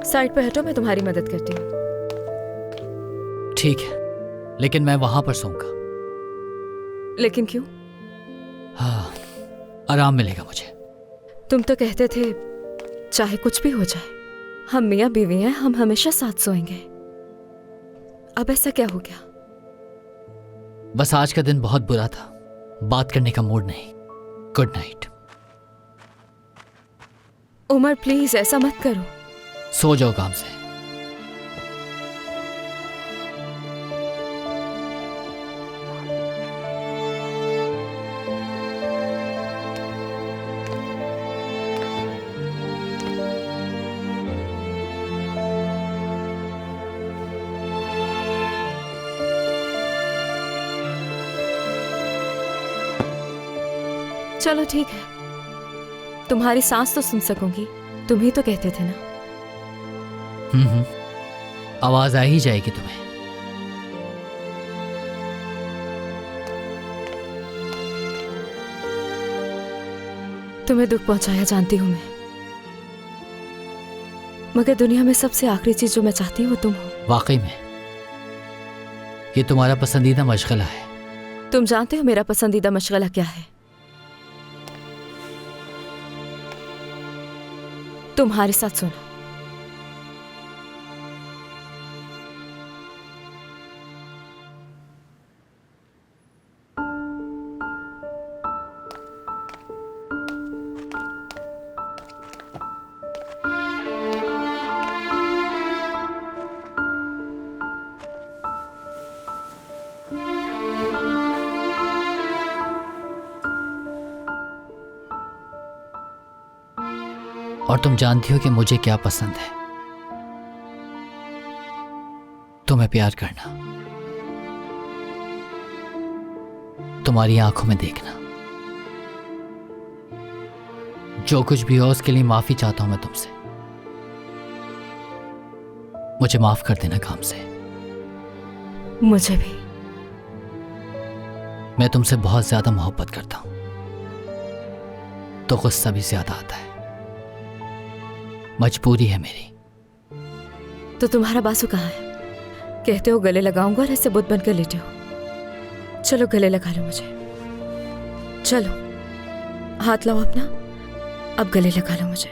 Side पे हटो, मैं तुम्हारी मदद करती हूँ। ठीक है, लेकिन मैं वहां पर सोऊंगा। लेकिन क्यों? हाँ, आराम मिलेगा मुझे। तुम तो कहते थे चाहे कुछ भी हो जाए, हम मियाँ बीवी हैं, हम हमेशा साथ सोएंगे। अब ऐसा क्या हो गया? बस आज का दिन बहुत बुरा था, बात करने का मूड नहीं। Good night. उमर प्लीज ऐसा मत करो। सो जाओ काम से। चलो ठीक है, तुम्हारी सांस तो सुन सकूंगी, तुम ही तो कहते थे ना। आवाज आ ही जाएगी तुम्हें। तुम्हें दुख पहुंचाया जानती हूं मैं, मगर दुनिया में सबसे आखिरी चीज जो मैं चाहती हूँ वो तुम हो। वाकई में ये तुम्हारा पसंदीदा मशगला है। तुम जानते हो मेरा पसंदीदा मशगला क्या है? तुम्हारे साथ सोना। और तुम जानती हो कि मुझे क्या पसंद है। तुम्हें प्यार करना, तुम्हारी आंखों में देखना। जो कुछ भी हो उसके लिए माफी चाहता हूं मैं तुमसे। मुझे माफ कर देना काम से। मुझे भी। मैं तुमसे बहुत ज्यादा मोहब्बत करता हूं, तो गुस्सा भी ज्यादा आता है। मजबूरी है मेरी। तो तुम्हारा बासु कहाँ है? कहते हो गले लगाऊंगा और ऐसे बुत बनकर लेटे हो। चलो गले लगा लो मुझे। चलो हाथ लाओ अपना, अब गले लगा लो मुझे।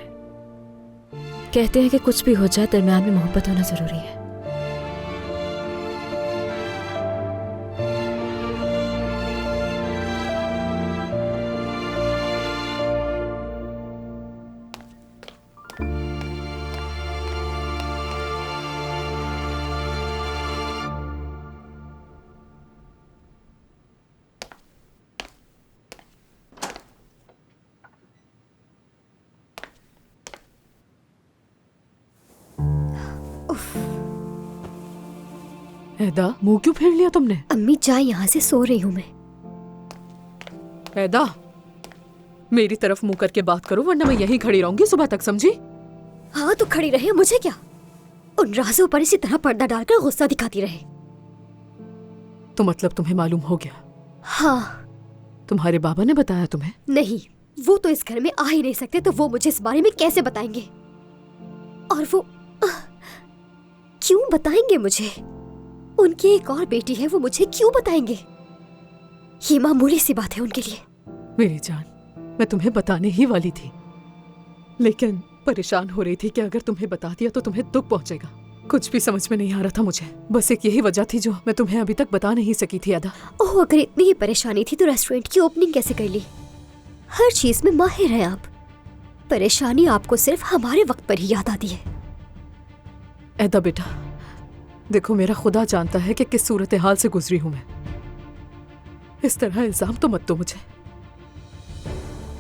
कहते हैं कि कुछ भी हो जाए दरमियान में मोहब्बत होना जरूरी है। ऐदा, मुंह क्यों फेर लिया तुमने? अम्मी चाय यहाँ से सो रही हूँ मैं। ऐदा, मेरी तरफ मुंह करके बात करो वरना मैं यहीं खड़ी रहूंगी सुबह तक, समझी? हाँ तो खड़ी रहे, मुझे क्या? उन राजों पर इसी तरह पर्दा डालकर गुस्सा दिखाती रहे। तो मतलब तुम्हें मालूम हो गया? हाँ। तुम्हारे बाबा ने बताया तुम्हें? नहीं, वो तो इस घर में आ ही नहीं सकते, तो वो मुझे इस बारे में कैसे बताएंगे? और वो क्यों बताएंगे मुझे? उनकी एक और बेटी है, वो मुझे क्यों बताएंगे? ये मामूली सी बात है उनके लिए। मेरी जान, मैं तुम्हें बताने ही वाली थी, लेकिन परेशान हो रही थी कि अगर तुम्हें बता दिया तो तुम्हें दुख पहुंचेगा। कुछ भी समझ में नहीं आ रहा था मुझे। बस एक यही वजह थी जो मैं तुम्हें अभी तक बता नहीं सकी थी। अदा, ओह, अगर इतनी ही परेशानी थी तो रेस्टोरेंट की ओपनिंग कैसे कर ली? हर चीज में माहिर हैं आप। परेशानी आपको सिर्फ हमारे वक्त पर ही याद आती है। ऐदा बेटा, देखो मेरा खुदा जानता है कि किस सूरत हाल से गुजरी हूं मैं। इस तरह इल्जाम तो मत दो मुझे।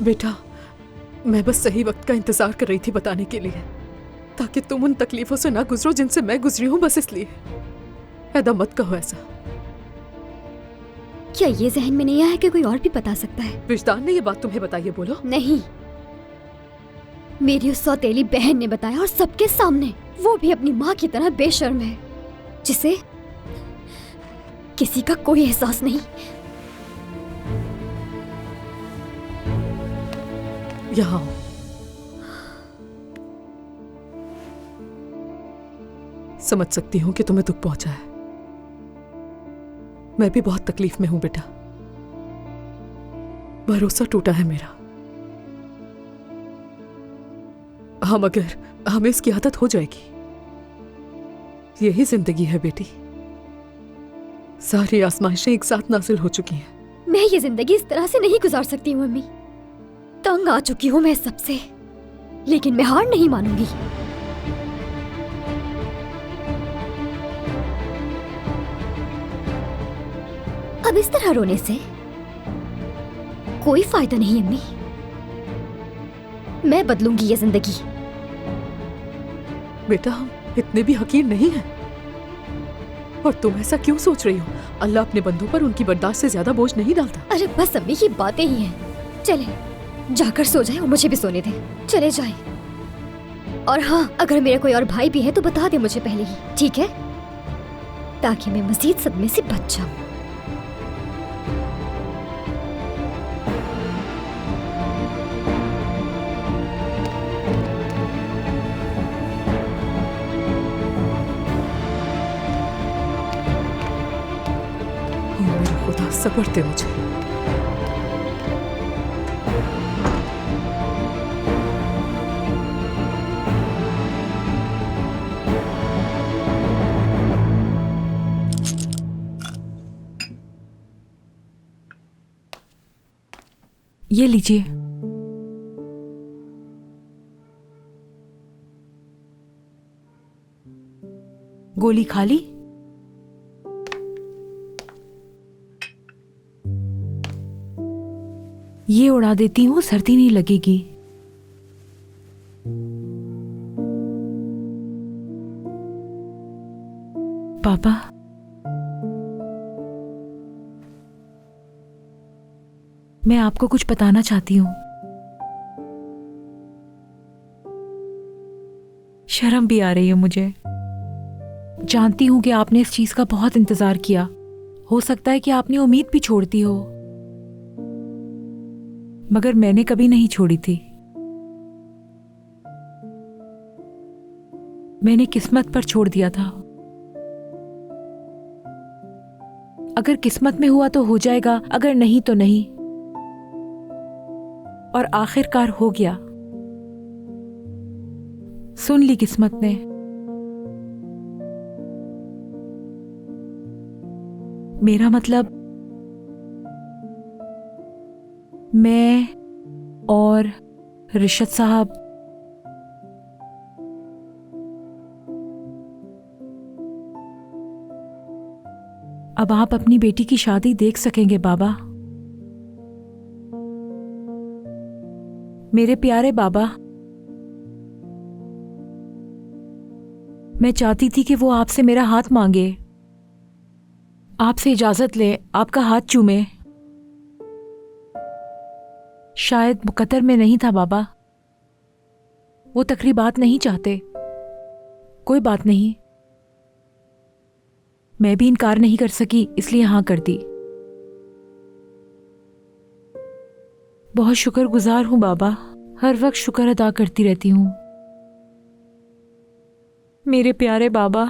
बेटा, मैं बस सही वक्त का इंतजार कर रही थी बताने के लिए, ताकि तुम उन तकलीफों से ना गुजरो जिनसे मैं गुजरी हूं, बस इसलिए। ऐदा मत कहो ऐसा। क्या ये जहन में नहीं आया कि कोई और भी बता सकता है? विजदान ने ये बात तुम्हें बताई है? बोलो। नहीं, मेरी उस सौतेली बहन ने बताया, और सबके सामने। वो भी अपनी माँ की तरह बेशर्म है, जिसे किसी का कोई एहसास नहीं। यहाँ समझ सकती हूँ कि तुम्हें दुख पहुंचा है। मैं भी बहुत तकलीफ में हूं बेटा। भरोसा टूटा है मेरा। हमें इसकी आदत हो जाएगी। यही जिंदगी है बेटी। सारी आजमाइशें एक साथ नाजिल हो चुकी हैं। मैं ये जिंदगी इस तरह से नहीं गुजार सकती हूँ मम्मी। तंग आ चुकी हूँ मैं इस सबसे, लेकिन मैं हार नहीं मानूंगी। अब इस तरह रोने से कोई फायदा नहीं अम्मी। मैं बदलूंगी ये जिंदगी। बेटा हम इतने भी हकीर नहीं हैं। और तुम ऐसा क्यों सोच रही हो? अल्लाह अपने बंदों पर उनकी बर्दाश्त से ज्यादा बोझ नहीं डालता। अरे बस अम्मी, ये बातें ही हैं। चले जाकर सो जाए और मुझे भी सोने दे। चले जाए। और हाँ, अगर मेरा कोई और भाई भी है तो बता दे मुझे पहले ही, ठीक है? ताकि मैं मजीद सदमे से बच जाऊं। खुदा सब्र दे मुझे। ये लीजिए। गोली खा ली? ये उड़ा देती हूँ, सर्दी नहीं लगेगी। पापा, मैं आपको कुछ बताना चाहती हूँ। शर्म भी आ रही है मुझे। जानती हूँ कि आपने इस चीज का बहुत इंतजार किया। हो सकता है कि आपने उम्मीद भी छोड़ दी हो, मगर मैंने कभी नहीं छोड़ी थी। मैंने किस्मत पर छोड़ दिया था। अगर किस्मत में हुआ तो हो जाएगा, अगर नहीं तो नहीं। और आखिरकार हो गया। सुन ली किस्मत ने। मेरा मतलब मैं और रिशद साहब अब आप अपनी बेटी की शादी देख सकेंगे बाबा। मेरे प्यारे बाबा, मैं चाहती थी कि वो आपसे मेरा हाथ मांगे, आपसे इजाजत ले, आपका हाथ चूमे। शायद मुकद्दर में नहीं था बाबा। वो तकरीबात नहीं चाहते। कोई बात नहीं, मैं भी इनकार नहीं कर सकी, इसलिए हाँ कर दी। बहुत शुक्रगुजार हूं बाबा, हर वक्त शुक्र अदा करती रहती हूं। मेरे प्यारे बाबा,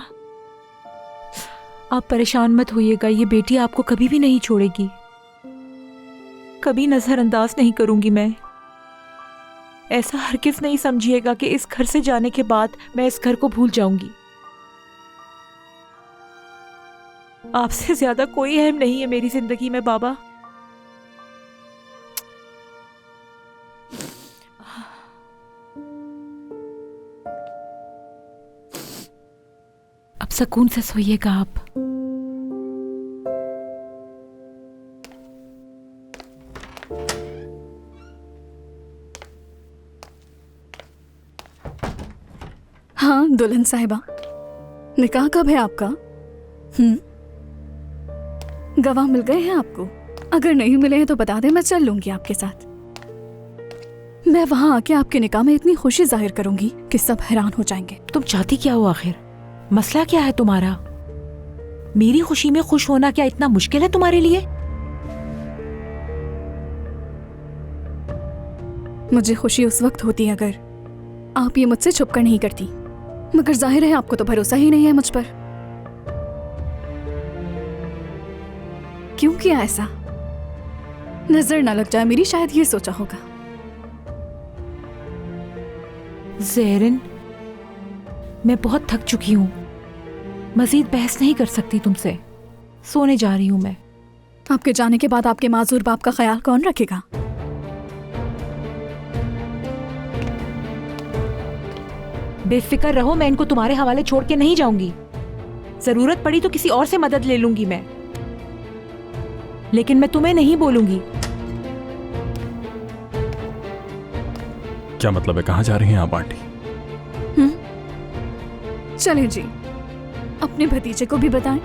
आप परेशान मत होइएगा। ये बेटी आपको कभी भी नहीं छोड़ेगी, कभी नजरअंदाज नहीं करूंगी मैं। ऐसा हरगिज़ नहीं समझिएगा कि इस घर से जाने के बाद मैं इस घर को भूल जाऊंगी। आपसे ज्यादा कोई अहम नहीं है मेरी जिंदगी में बाबा। अब सुकून से सोइएगा आप। हाँ दुल्हन साहिबा, निकाह कब है आपका? गवाह मिल गए हैं आपको? अगर नहीं मिले हैं तो बता दें, मैं चल लूंगी आपके साथ। मैं वहां आके आपके निकाह में इतनी खुशी जाहिर करूंगी कि सब हैरान हो जाएंगे। तुम चाहती क्या हो आखिर? मसला क्या है तुम्हारा? मेरी खुशी में खुश होना क्या इतना मुश्किल है तुम्हारे लिए? मुझे खुशी उस वक्त होती अगर आप ये मुझसे छुपकर नहीं करती। मगर जाहिर है आपको तो भरोसा ही नहीं है मुझ पर। क्यों किया ऐसा? नजर ना लग जाए मेरी, शायद ये सोचा होगा। ज़ेरिन, मैं बहुत थक चुकी हूँ, मजीद बहस नहीं कर सकती तुमसे। सोने जा रही हूँ मैं। आपके जाने के बाद आपके माजूर बाप का ख्याल कौन रखेगा? बेफिक्र रहो, मैं इनको तुम्हारे हवाले छोड़ के नहीं जाऊंगी। जरूरत पड़ी तो किसी और से मदद ले लूंगी मैं, लेकिन मैं तुम्हें नहीं बोलूंगी। क्या मतलब है? कहाँ जा रही हैं आप आंटी? चलें जी, अपने भतीजे को भी बताएं।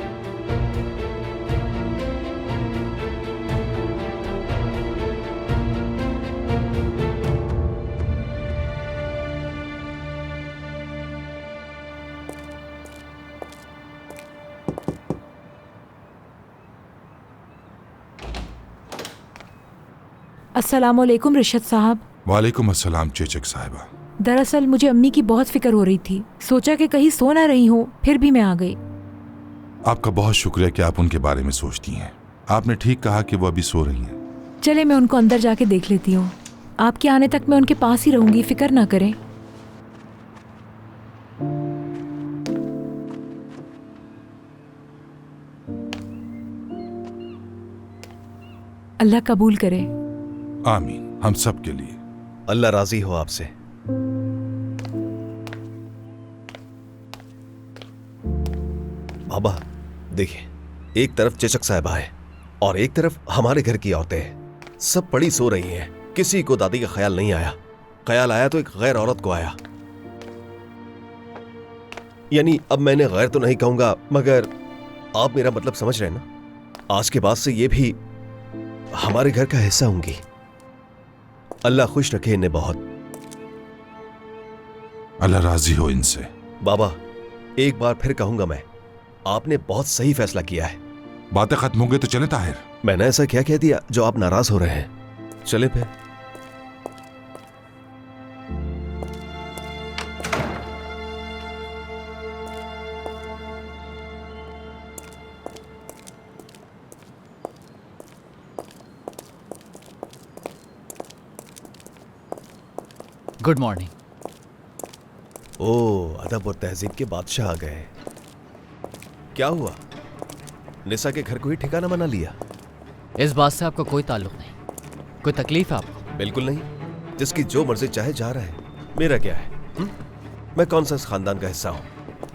अस्सलामुअलैकुम रिशद साहब। वालेकुम अस्सलाम चेचक साहिबा। दरअसल मुझे अम्मी की बहुत फिक्र हो रही थी, सोचा कि कहीं सो ना रही हो, फिर भी मैं आ गई। आपका बहुत शुक्रिया कि आप उनके बारे में सोचती हैं। आपने ठीक कहा कि वो अभी सो रही हैं। चले मैं उनको अंदर जाके देख लेती हूँ। आपके आने तक मैं उनके पास ही रहूंगी, फिक्र ना करें। अल्लाह कबूल करे। आमीन, हम सब के लिए। अल्लाह राजी हो आपसे। बाबा देखिए, एक तरफ चेचक साहिबा है और एक तरफ हमारे घर की औरतें हैं। सब पड़ी सो रही हैं। किसी को दादी का ख्याल नहीं आया। ख्याल आया तो एक गैर औरत को आया। यानी अब मैंने गैर तो नहीं कहूंगा, मगर आप मेरा मतलब समझ रहे हैं ना। आज के बाद से ये भी हमारे घर का हिस्सा होंगी। अल्लाह खुश रखे इन्हें बहुत। अल्लाह राजी हो इनसे। बाबा एक बार फिर कहूंगा मैं, आपने बहुत सही फैसला किया है। बातें खत्म हो गई तो चले ताहिर। मैंने ऐसा क्या कह दिया जो आप नाराज हो रहे हैं? चले फिर। Good morning. ओ, अदब और तहजीब के बादशाह आ गए। क्या हुआ? निसा के घर को ही ठिकाना बना लिया? इस बात से आपको कोई ताल्लुक नहीं। कोई तकलीफ है आपको? बिल्कुल नहीं। जिसकी जो मर्जी चाहे जा रहा है, मेरा क्या है? मैं कौन सा इस खानदान का हिस्सा हूं?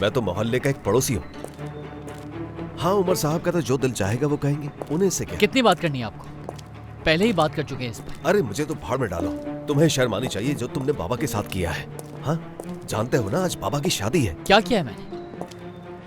मैं तो मोहल्ले का एक पड़ोसी हूं। हाँ, उमर साहब का तो जो दिल चाहेगा वो कहेंगे, उन्हें से क्या? कितनी बात करनी है आपको? पहले ही बात कर चुके हैं इस पर। अरे मुझे तो भाड़ में डालो। तुम्हें शर्म आनी चाहिए जो तुमने बाबा के साथ किया है। हाँ, जानते हो ना आज बाबा की शादी है। क्या किया है मैंने?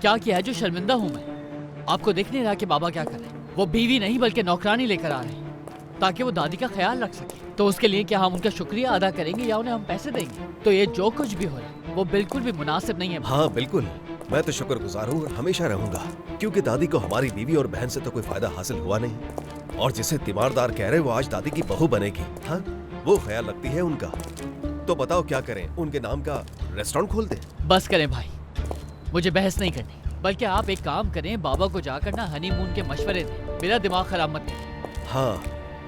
क्या किया है जो शर्मिंदा हूं मैं? आपको देख नहीं रहा कि बाबा क्या कर रहे हैं? वो बीवी नहीं बल्कि नौकरानी लेकर आ रहे हैं ताकि वो दादी का ख्याल रख सके। तो उसके लिए क्या हम उनका शुक्रिया अदा करेंगे या उन्हें हम पैसे देंगे? तो ये जो कुछ भी हो रहा है वो बिल्कुल भी मुनासिब नहीं है। हाँ बिल्कुल, मैं तो शुक्रगुजार हूँ और हमेशा रहूंगा, क्योंकि दादी को हमारी बीवी और बहन से तो कोई फायदा हासिल हुआ नहीं। और जिसे तीमारदार कह रहे वो आज दादी की बहू बनेगी। हाँ, वो ख्याल रखती है उनका। तो बताओ क्या करें? उनके नाम का रेस्टोरेंट खोल दें? बस करें भाई, मुझे बहस नहीं करनी। बल्कि आप एक काम करें, बाबा को जाकर ना हनीमून के मशवरे दें। मेरा दिमाग खराब मत करें। हाँ,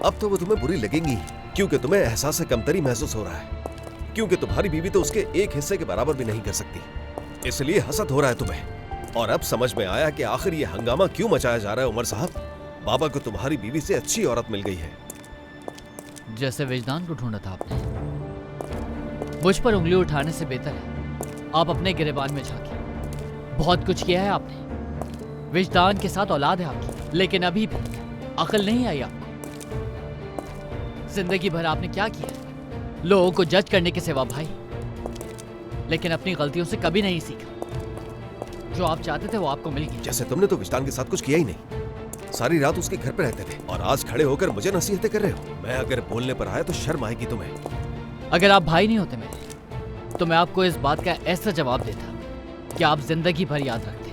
अब तो वो तुम्हें बुरी लगेंगी, क्योंकि तुम्हें एहसास कमतरी महसूस हो रहा है, क्योंकि तुम्हारी बीवी तो उसके एक हिस्से के बराबर भी नहीं कर सकती। इसलिए हसद हो रहा है तुम्हें। और अब समझ में आया कि आखिर ये हंगामा क्यों मचाया जा रहा है। उमर साहब, बाबा को तुम्हारी बीवी से अच्छी औरत मिल गई है। जैसे विजदान को ढूंढा था आपने। मुझ पर उंगली उठाने से बेहतर है आप अपने गिरेबान में झांकें। बहुत कुछ किया है आपने, विजदान के साथ औलाद है आपकी, लेकिन अभी भी अकल नहीं आई आपको। जिंदगी भर आपने क्या किया? लोगों को जज करने के सिवा भाई, लेकिन अपनी गलतियों से कभी नहीं सीखा। जो आप चाहते थे वो आपको मिल गया। जैसे तुमने तो विजदान के साथ कुछ किया ही नहीं। सारी रात उसके घर पे रहते थे और आज खड़े होकर मुझे नसीहतें कर रहे हो। मैं अगर बोलने पर आया तो शर्म आएगी तुम्हें। अगर आप भाई नहीं होते मेरे, तो मैं आपको इस बात का ऐसा जवाब देता कि आप जिंदगी भर याद रखते।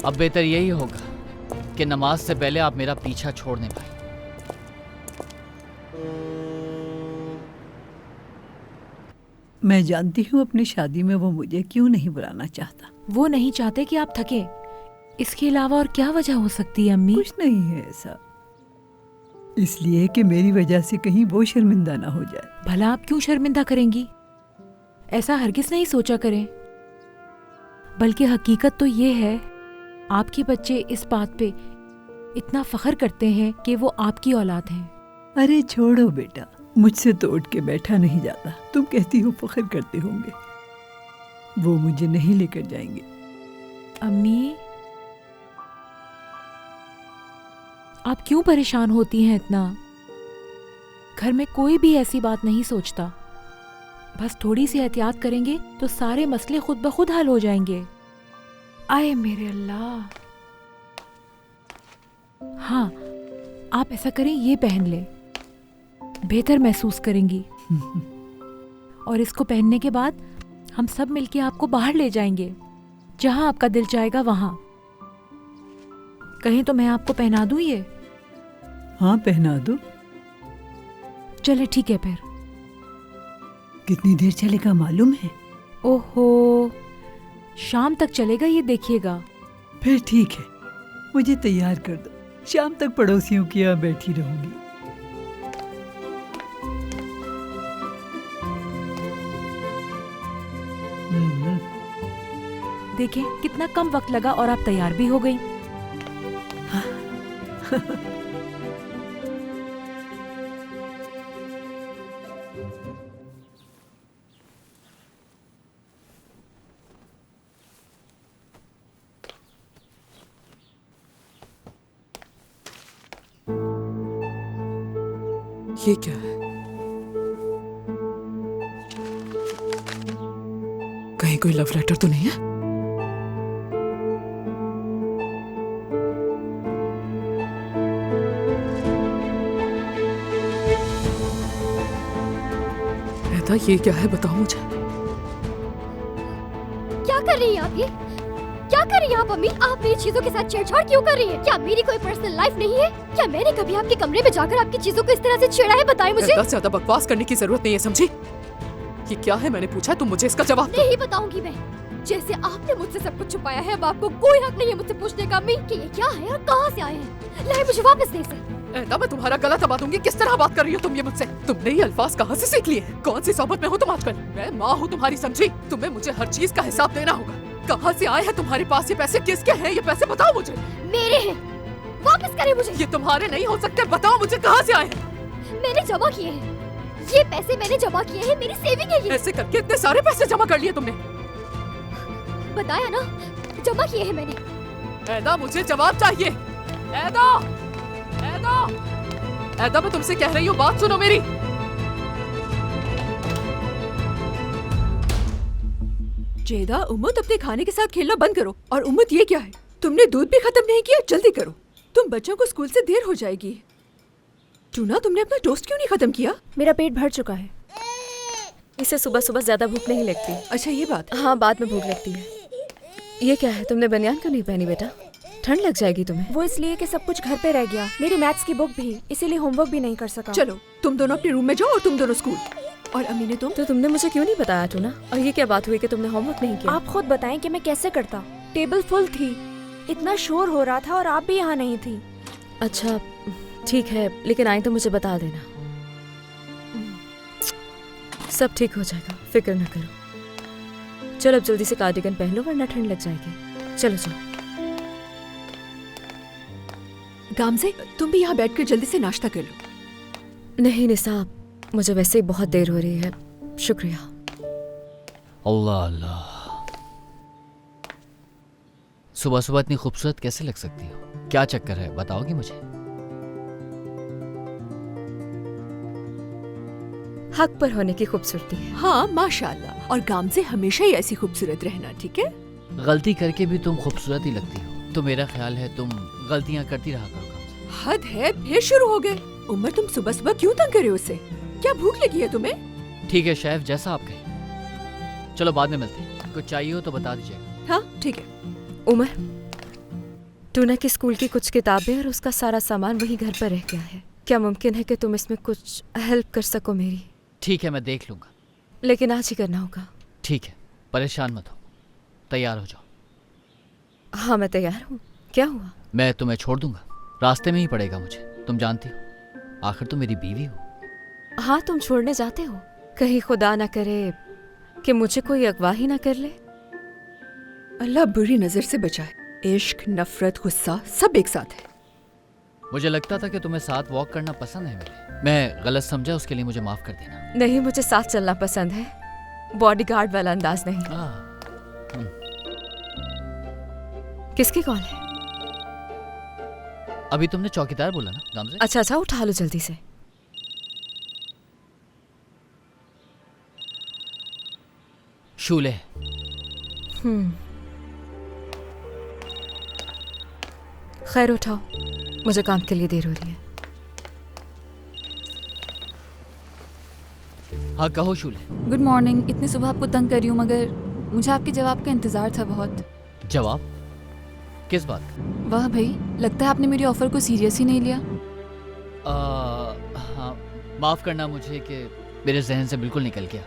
अब बेहतर यही होगा कि नमाज से पहले आप मेरा पीछा छोड़ दें भाई। मैं जानती हूँ अपनी शादी में वो मुझे क्यों नहीं बुलाना चाहता। वो नहीं चाहते कि आप थके। इसके अलावा और क्या वजह हो सकती है अम्मी? कुछ नहीं है ऐसा, इसलिए कि मेरी वजह से कहीं वो शर्मिंदा ना हो जाए। भला आप क्यों शर्मिंदा करेंगी? ऐसा हरगिज नहीं सोचा करें। बल्कि हकीकत तो ये है, आपके बच्चे इस बात पे इतना फख्र करते हैं कि वो आपकी औलाद हैं। अरे छोड़ो बेटा, मुझसे तो उठ के बैठा नहीं जाता। तुम कहती हो फख्र करते होंगे, वो मुझे नहीं लेकर जाएंगे। अम्मी, आप क्यों परेशान होती हैं इतना? घर में कोई भी ऐसी बात नहीं सोचता। बस थोड़ी सी एहतियात करेंगे तो सारे मसले खुद ब खुद हल हो जाएंगे। आए मेरे अल्लाह। हाँ, आप ऐसा करें, ये पहन ले, बेहतर महसूस करेंगी। और इसको पहनने के बाद हम सब मिलके आपको बाहर ले जाएंगे, जहां आपका दिल चाहेगा वहां। कहें तो मैं आपको पहना दूं ये? हाँ पहना दो। चले ठीक है फिर। कितनी देर चलेगा मालूम है? ओहो, शाम तक चलेगा ये, देखिएगा। फिर ठीक है, मुझे तैयार कर दो, शाम तक पड़ोसियों के यहाँ बैठी रहूंगी। देखें कितना कम वक्त लगा और आप तैयार भी हो गई। ये क्या है? कहीं कोई लव लेटर तो नहीं है? ऐदा, ये क्या है? बताओ मुझे। क्या कर रही हैं आप? ये क्या कर रही हैं आप अम्मी? आप मेरी चीजों के साथ छेड़छाड़ क्यों कर रही हैं? क्या मेरी कोई पर्सनल लाइफ नहीं है? क्या मैंने कभी आपके कमरे में जाकर आपकी चीजों को इस तरह से छेड़ा है? बताएं मुझे। ऐदा, ज्यादा बकवास करने की जरूरत नहीं है, समझी? ये क्या है मैंने पूछा, तुम मुझे इसका जवाब दो। नहीं बताऊंगी मैं। जैसे आपने मुझसे सब कुछ छुपाया है, अब आपको कोई हक नहीं है मुझसे पूछने का अम्मी कि ये क्या है और कहाँ से आए हैं। लाए मुझे वापस दे इसे। ऐदा, मैं तुम्हारा गला दबा दूंगी। किस तरह बात कर रही हो तुम ये मुझसे? तुमने ये अल्फाज कहाँ से सीख लिए हैं? कौन सी सोबत में हो तुम आजकल? मैं माँ हूँ तुम्हारी, समझी? तुम्हें मुझे हर चीज का हिसाब देना होगा। कहाँ से आए हैं तुम्हारे पास ये पैसे? किसके हैं ये पैसे? बताओ मुझे। मेरे हैं, वापस करें मुझे। ये तुम्हारे नहीं हो सकते, बताओ मुझे कहाँ से आए हैं? मैंने जमा किए हैं, ये पैसे मैंने जमा किए हैं, मेरी सेविंग है ये। ऐसे करके इतने सारे पैसे जमा कर लिए तुमने? बताया ना, जमा किए हैं मैंने। ऐदा, मुझे जवाब चाहिए। ऐदा, ऐदा, ऐदा, मैं तुमसे कह रही हूँ, बात सुनो मेरी। जेदा, उम्मत अपने खाने के साथ खेलना बंद करो। और उम्मत, ये क्या है? तुमने दूध भी खत्म नहीं किया, जल्दी करो। तुम बच्चों को स्कूल से देर हो जाएगी। टूना, तुमने अपना टोस्ट क्यों नहीं खत्म किया? मेरा पेट भर चुका है। इसे सुबह सुबह ज्यादा भूख नहीं लगती। अच्छा ये बात। हाँ, बाद में भूख लगती है। ये क्या है? तुमने बनियान क्यों नहीं पहनी बेटा? ठंड लग जाएगी तुम्हें। वो इसलिए कि सब कुछ घर पे रह गया, मेरी मैथ्स की बुक भी, इसीलिए होमवर्क भी नहीं कर सका। चलो तुम दोनों अपने रूम में जाओ और तुम दोनों स्कूल। और अम्मी ने तो तुमने मुझे क्यों नहीं बताया टूना? और ये क्या बात हुई कि तुमने होमवर्क नहीं किया? आप खुद बताएं कि मैं कैसे करता। टेबल फुल थी, इतना शोर हो रहा था और आप भी यहाँ नहीं थी। अच्छा ठीक है, लेकिन आए तो मुझे बता देना। सब ठीक हो जाएगा, फिक्र न करो। चलो अब जल्दी से कार्डिगन पहन लो वरना ठंड लग जाएगी। चलो जाओ। गामज़े, तुम भी यहाँ बैठकर जल्दी से नाश्ता कर लो। नहीं निसाब, मुझे वैसे ही बहुत देर हो रही है। शुक्रिया। अल्लाह अल्लाह, सुबह सुबह इतनी खूबसूरत कैसे लग सकती हो? क्या चक्कर है, बताओगी मुझे? हक पर होने की खूबसूरती है। हाँ माशाल्लाह। और गामज़े, हमेशा ही ऐसी खूबसूरत रहना, ठीक है? गलती करके भी तुम खूबसूरत ही लगती हो, तो मेरा ख्याल है तुम गलतियां करती रहा करो। हद है, फिर शुरू हो गए। उमर, तुम सुबह सुबह क्यों तंग कर रहे हो उसे? क्या भूख लगी है तुम्हें? ठीक है शेफ, जैसा आप कहें। चलो बाद में मिलते हैं, कुछ चाहिए हो तो बता दीजिएगा। हाँ ठीक है। उमर, टूना की स्कूल की कुछ किताबें और उसका सारा सामान वहीं घर पर रह गया है। क्या मुमकिन है कि तुम इसमें कुछ हेल्प कर सको मेरी? ठीक है, मैं देख लूंगा। लेकिन आज ही करना होगा। ठीक है, परेशान मत हो, तैयार हो जाओ। हाँ मैं तैयार हूँ। क्या हुआ? मैं तुम्हें छोड़ दूंगा, रास्ते में ही पड़ेगा मुझे, तुम जानती हो, आखिर तुम मेरी बीवी हो। हाँ तुम छोड़ने जाते हो, कहीं खुदा ना करे कि मुझे कोई अगवा ही ना कर ले। अल्लाह बुरी नजर से बचाए। इश्क, नफरत, गुस्सा सब एक साथ है। मुझे लगता था कि तुम्हें साथ वॉक करना पसंद है मेरे। मैं गलत समझा, उसके लिए मुझे माफ कर देना। नहीं, मुझे साथ चलना पसंद है, बॉडीगार्ड वाला अंदाज नहीं। किसकी कॉल है? अभी तुमने चौकीदार बोला ना गामजे? अच्छा, उठा लो जल्दी से। शूले। खैर उठाओ, मुझे काम के लिए देर हो रही है। हाँ कहो शूले। Good morning. इतनी सुबह आपको तंग कर रही हूँ, मगर मुझे आपके जवाब का इंतजार था बहुत। जवाब? किस बात? वाह भाई, लगता है आपने मेरी ऑफर को सीरियस ही नहीं लिया। हाँ, माफ करना मुझे कि मेरे जहन से बिल्कुल निकल गया।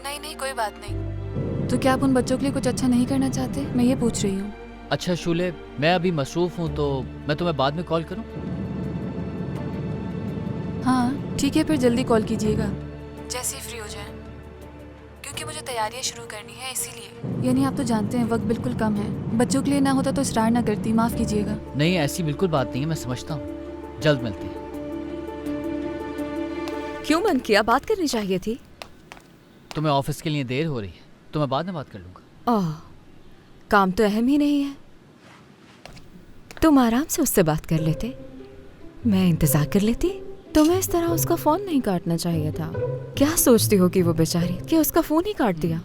नहीं, कोई बात नहीं। तो क्या आप उन बच्चों के लिए कुछ अच्छा नहीं करना चाहते? मैं ये पूछ रही हूँ। अच्छा शूले, मैं अभी मसरूफ हूँ, तो मैं तुम्हें बाद में कॉल करूँ? हाँ ठीक है, फिर जल्दी कॉल कीजिएगा जैसे ही फ्री हो जाए, क्योंकि मुझे तैयारियां शुरू करनी है, इसीलिए। यानी आप तो जानते हैं वक्त बिल्कुल कम है। बच्चों के लिए ना होता तो इसरार ना करती, माफ कीजिएगा। नहीं, ऐसी बिल्कुल बात नहीं है, मैं समझता हूँ। जल्द मिलते हैं। क्यों मन किया? बात करनी चाहिए थी। तुम्हें ऑफिस के लिए देर हो रही है, तो मैं बाद में बात कर लूँगा। ओह, काम तो अहम ही नहीं है। तुम आराम से उससे बात कर लेते, मैं इंतजार कर लेती। तुम्हें इस तरह उसका फोन नहीं काटना चाहिए था। क्या सोचती हो कि वो बेचारी कि उसका फोन ही काट दिया?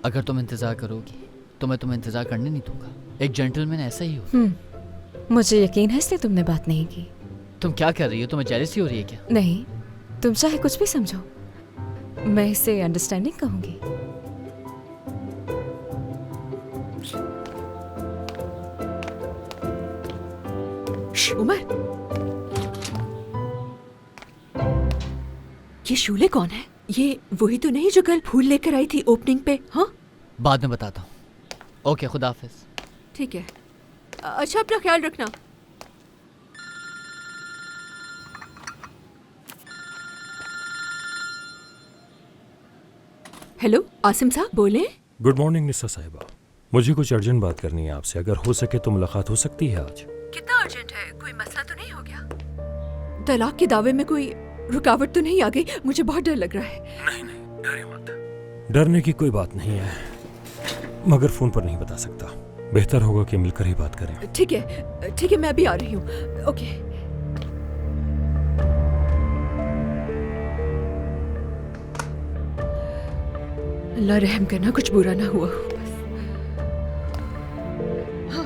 अगर तुम इंतजार करोगी तो मैं तुम्हें इंतजार करने नहीं दूंगा। एक जेंटलमैन ऐसा ही हो। मुझे यकीन है, इसलिए तुमने बात नहीं की। तुम क्या कर रही हो? तुम्हें जेलसी हो रही है क्या? नहीं, तुम चाहे कुछ भी समझो, मैं इसे अंडरस्टैंडिंग कहूंगी। उमर, ये शूले कौन है? ये वही तो नहीं जो कल फूल लेकर आई थी ओपनिंग पे? हाँ बाद में बताता हूँ। ओके, खुदा हाफिज। ठीक है। अच्छा, अपना ख्याल रखना। हेलो, आसिम साहब बोले? गुड मॉर्निंग निसा साहिबा, मुझे कुछ अर्जेंट बात करनी है आपसे। अगर हो सके तो मुलाकात हो सकती है आज। कितना अर्जेंट है? कोई मसला तो नहीं हो गया? तलाक के दावे में कोई रुकावट तो नहीं आ गई? मुझे बहुत डर लग रहा है। नहीं, डरे मत। डरने की कोई बात नहीं है, मगर फोन पर नहीं बता सकता। बेहतर होगा कि मिलकर ही बात करें। ठीक है, मैं अभी आ रही हूँ। ओके। अल्लाह रहम करना कुछ बुरा ना हुआ हो बस। हाँ,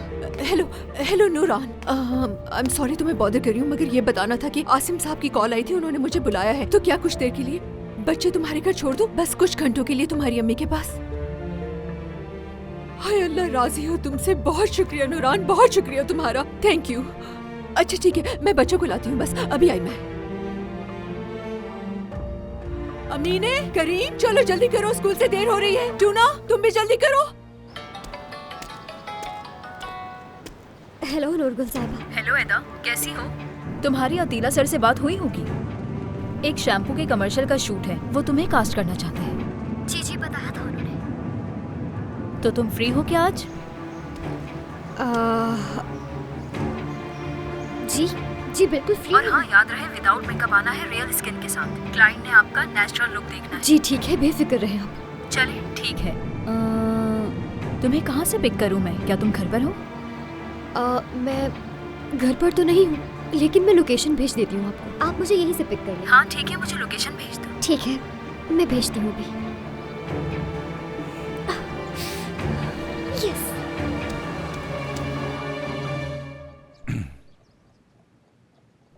hello Nooran, I am sorry तुम्हें बॉदर कर रही हूँ, मगर ये बताना था कि आसिम साहब की कॉल आई थी, उन्होंने मुझे बुलाया है। तो क्या कुछ देर के लिए बच्चे तुम्हारे घर छोड़ दूं? बस कुछ घंटों के लिए तुम्हारी अम्मी के पास। हाय अल्लाह राजी हो तुमसे। बहुत शुक्रिया नूरान, बहुत शुक्रिया तुम्हारा। Thank you. अच्छा ठीक है, मैं बच्चों को लाती हूँ, बस अभी आई मैं। अमीने, करीम, चलो जल्दी करो, स्कूल से देर हो रही है। टूना, तुम भी जल्दी करो। हेलो नूरगुल साहबा। हेलो एदा, कैसी हो? तुम्हारी अतीला सर से बात हुई होगी। एक शैम्पू के कमर्शियल का शूट है, वो तुम्हें कास्ट करना चाहते हैं। जी बताया था उन्होंने। तो तुम फ्री हो क्या आज? जी बिल्कुल फ्री। और हाँ, याद रहे विदाउट मेकअप आना है, रियल स्किन के साथ। क्लाइंट ने आपका नेचुरल लुक देखना है। जी ठीक है, बेफिक्र रहे आप। चलिए ठीक है। तुम्हें कहाँ से पिक करूँ मैं? क्या तुम घर पर हो? मैं घर पर तो नहीं हूँ, लेकिन मैं लोकेशन भेज देती हूँ आपको। आप मुझे यहीं से पिक कर लें। हाँ ठीक है, मुझे लोकेशन भेज दो। ठीक है, मैं भेजती हूँ अभी। यस।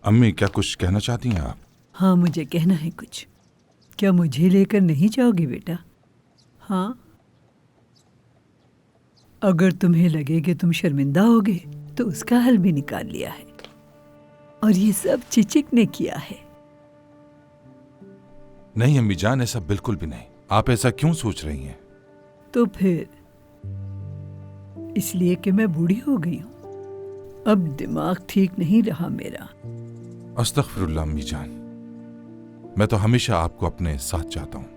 अम्मी, क्या कुछ कहना चाहती हैं आप? हाँ, मुझे कहना है कुछ। क्या मुझे लेकर नहीं जाओगी बेटा? हाँ, अगर तुम्हें लगे कि तुम शर्मिंदा होगे तो उसका हल भी निकाल लिया है, और ये सब चिचिक ने किया है। नहीं अम्मी जान, ऐसा बिल्कुल भी नहीं। आप ऐसा क्यों सोच रही हैं? तो फिर इसलिए कि मैं बूढ़ी हो गई हूँ, अब दिमाग ठीक नहीं रहा मेरा। अस्तगफिरुल्लाह अम्मी जान, मैं तो हमेशा आपको अपने साथ चाहता हूँ।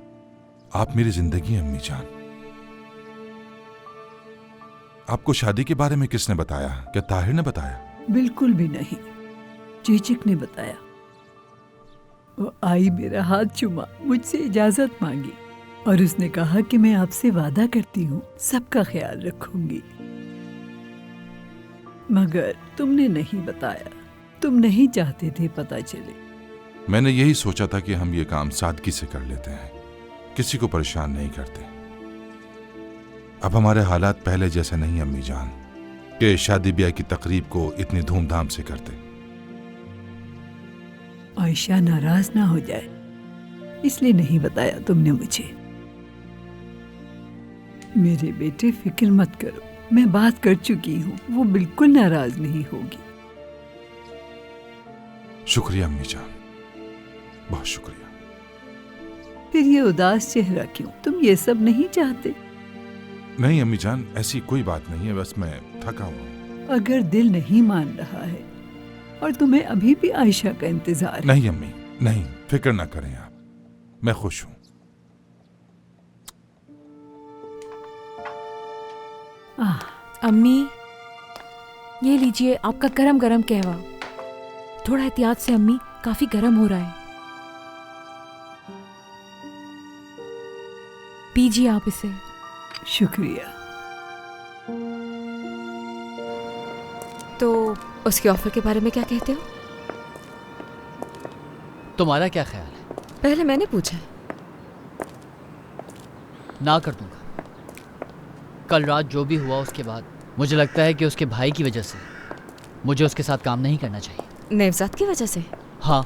आप मेरी जिंदगी हैं अम्मी जान। आपको शादी के बारे में किसने बताया? क्या ताहिर ने बताया? बिल्कुल भी नहीं, चीचिक ने बताया। वो आई, मेरा हाथ चूमा, मुझसे इजाजत मांगी और उसने कहा कि मैं आपसे वादा करती हूँ सबका ख्याल रखूंगी। मगर तुमने नहीं बताया, तुम नहीं चाहते थे पता चले। मैंने यही सोचा था कि हम ये काम सादगी से कर लेते हैं, किसी को परेशान नहीं करते। अब हमारे हालात पहले जैसे नहीं अम्मी जान कि शादी ब्याह की तकरीब को इतनी धूमधाम से करते। आयशा नाराज ना हो जाए इसलिए नहीं बताया तुमने मुझे। मेरे बेटे फिक्र मत करो, मैं बात कर चुकी हूँ, वो बिल्कुल नाराज नहीं होगी। शुक्रिया अम्मी जान, बहुत शुक्रिया। फिर ये उदास चेहरा क्यों? तुम ये सब नहीं चाहते? नहीं अम्मी जान, ऐसी कोई बात नहीं है, बस मैं थका हुआ हूँ। अगर दिल नहीं मान रहा है और तुम्हें अभी भी आयशा का इंतजार है। नहीं अम्मी, नहीं, फिक्र ना करें आप, मैं खुश हूँ। अम्मी, ये लीजिए आपका गरम गरम कहवा। थोड़ा एहतियात से अम्मी, काफी गरम हो रहा है। पीजिए आप इसे। शुक्रिया। तो उसके ऑफर के बारे में क्या कहते हो? तुम्हारा क्या ख्याल है? पहले मैंने पूछा। ना कर दूंगा। कल रात जो भी हुआ उसके बाद मुझे लगता है कि उसके भाई की वजह से मुझे उसके साथ काम नहीं करना चाहिए। नेवजात की वजह से? हाँ,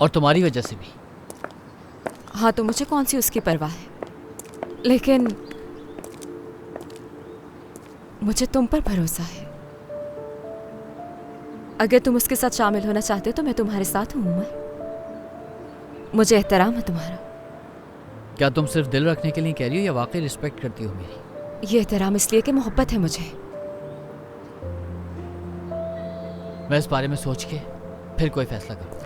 और तुम्हारी वजह से भी। हाँ, तो मुझे कौन सी उसकी परवाह है, लेकिन मुझे तुम पर भरोसा है। अगर तुम उसके साथ शामिल होना चाहते हो तो मैं तुम्हारे साथ हूँ उमर। मुझे एहतराम है तुम्हारा। क्या तुम सिर्फ दिल रखने के लिए कह रही हो या वाकई रिस्पेक्ट करती हो मेरी? ये एहतराम इसलिए कि मोहब्बत है मुझे। मैं इस बारे में सोच के फिर कोई फैसला करूँगा।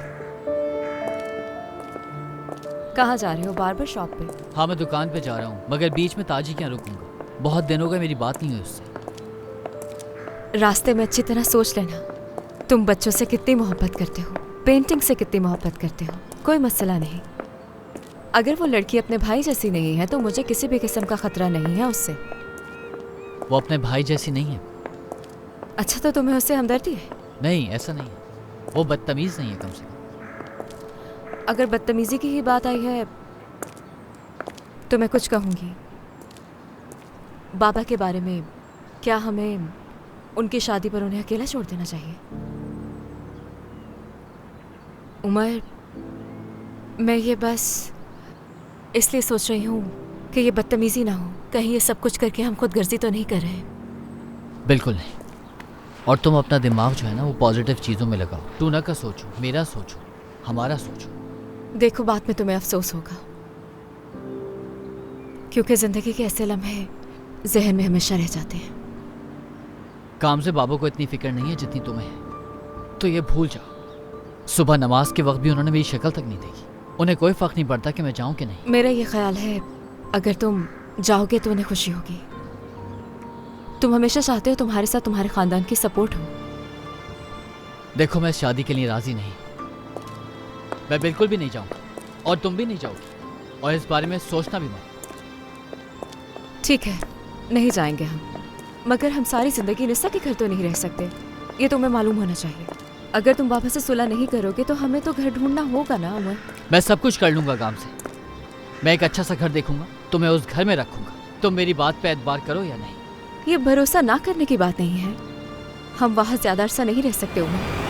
कहाँ जा रहे हो? बार्बर शॉप पे? हाँ, मैं दुकान पे जा रहा हूँ, मगर बीच में ताजी क्या रुकूंगा। बहुत दिन हो गए मेरी बात नहीं हुई उससे। रास्ते में अच्छी तरह सोच लेना, तुम बच्चों से कितनी मोहब्बत करते हो, पेंटिंग से कितनी मोहब्बत करते हो। कोई मसला नहीं। अगर वो लड़की अपने भाई जैसी नहीं है तो मुझे किसी भी किस्म का खतरा नहीं है उससे। वो अपने भाई जैसी नहीं है। अच्छा, तो तुम्हें उससे हमदर्दी है? नहीं, ऐसा नहीं है। वो बदतमीज नहीं है कम से कम। अगर बदतमीजी की ही बात आई है तो मैं कुछ कहूँगी। बाबा के बारे में, क्या हमें उनकी शादी पर उन्हें अकेला छोड़ देना चाहिए? उमर, मैं ये बस इसलिए सोच रही हूँ कि ये बदतमीजी ना हो। कहीं ये सब कुछ करके हम खुद गर्जी तो नहीं कर रहे? बिल्कुल नहीं। और तुम अपना दिमाग जो है ना वो पॉजिटिव चीज़ों में लगाओ। टूना का सोचो, मेरा सोचो, हमारा सोचो। देखो, बाद में तुम्हें अफसोस होगा, क्योंकि जिंदगी के ऐसे लम्हे जहन में हमेशा रह जाते हैं। काम से बाबू को इतनी फिक्र नहीं है जितनी तुम्हें है, तो ये भूल जाओ। सुबह नमाज के वक्त भी उन्होंने मेरी शक्ल तक नहीं देखी। उन्हें कोई फर्क नहीं पड़ता कि मैं जाऊं कि नहीं। मेरा ये ख्याल है अगर तुम जाओगे तो उन्हें खुशी होगी। तुम हमेशा चाहते हो तुम्हारे साथ तुम्हारे खानदान की सपोर्ट हो। देखो, मैं इस शादी के लिए राजी नहीं। मैं बिल्कुल भी नहीं जाऊंगा और तुम भी नहीं जाओगी, और इस बारे में सोचना भी मत। ठीक है, नहीं जाएंगे हम, मगर हम सारी जिंदगी निस्सा के घर तो नहीं रह सकते। ये तुम्हें मालूम होना चाहिए। अगर तुम बाबा से सुलह नहीं करोगे तो हमें तो घर ढूंढना होगा ना उमर। मैं सब कुछ कर लूंगा काम से। मैं एक अच्छा सा घर देखूंगा, तुम्हें उस घर में रखूंगा। तुम मेरी बात पे एतबार करो या नहीं? ये भरोसा ना करने की बात नहीं है। हम वहाँ ज्यादा अरसा नहीं रह सकते उमर।